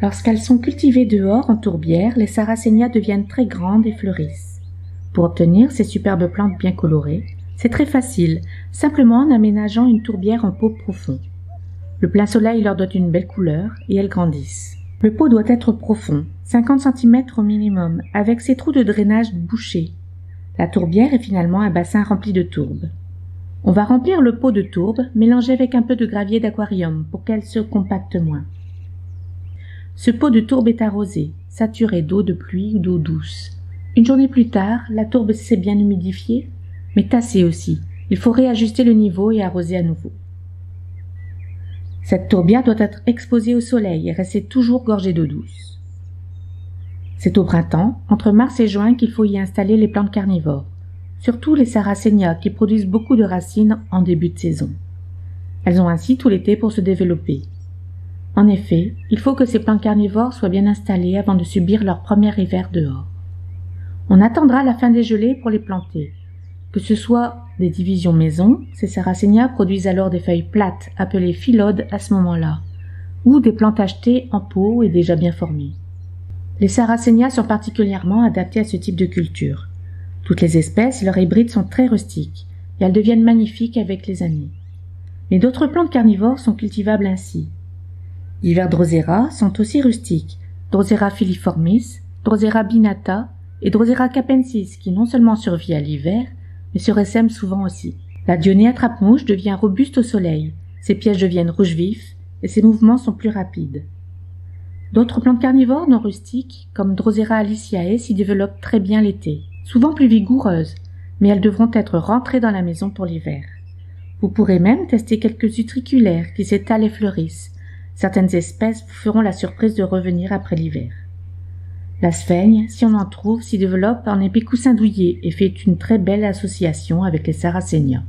Lorsqu'elles sont cultivées dehors en tourbière, les sarracénias deviennent très grandes et fleurissent. Pour obtenir ces superbes plantes bien colorées, c'est très facile, simplement en aménageant une tourbière en pot profond. Le plein soleil leur donne une belle couleur et elles grandissent. Le pot doit être profond, 50 cm au minimum, avec ses trous de drainage bouchés. La tourbière est finalement un bassin rempli de tourbe. On va remplir le pot de tourbe, mélangé avec un peu de gravier d'aquarium pour qu'elle se compacte moins. Ce pot de tourbe est arrosé, saturé d'eau de pluie ou d'eau douce. Une journée plus tard, la tourbe s'est bien humidifiée, mais tassée aussi. Il faut réajuster le niveau et arroser à nouveau. Cette tourbière doit être exposée au soleil et rester toujours gorgée d'eau douce. C'est au printemps, entre mars et juin, qu'il faut y installer les plantes carnivores, surtout les sarracénias qui produisent beaucoup de racines en début de saison. Elles ont ainsi tout l'été pour se développer. En effet, il faut que ces plantes carnivores soient bien installées avant de subir leur premier hiver dehors. On attendra la fin des gelées pour les planter. Que ce soit des divisions maison, ces sarracénias produisent alors des feuilles plates appelées phyllodes à ce moment-là, ou des plantes achetées en pot et déjà bien formées. Les sarracénias sont particulièrement adaptées à ce type de culture. Toutes les espèces et leurs hybrides sont très rustiques, et elles deviennent magnifiques avec les années. Mais d'autres plantes carnivores sont cultivables ainsi. Divers Drosera sont aussi rustiques, Drosera filiformis, Drosera binata et Drosera capensis qui non seulement survit à l'hiver, mais se ressème souvent aussi. La Dionée attrape-mouche devient robuste au soleil, ses pièges deviennent rouge vif et ses mouvements sont plus rapides. D'autres plantes carnivores non rustiques, comme Drosera aliciae, s'y développent très bien l'été, souvent plus vigoureuses, mais elles devront être rentrées dans la maison pour l'hiver. Vous pourrez même tester quelques utriculaires qui s'étalent et fleurissent. Certaines espèces vous feront la surprise de revenir après l'hiver. La sphaigne, si on en trouve, s'y développe en épicousin douillet et fait une très belle association avec les sarracénias.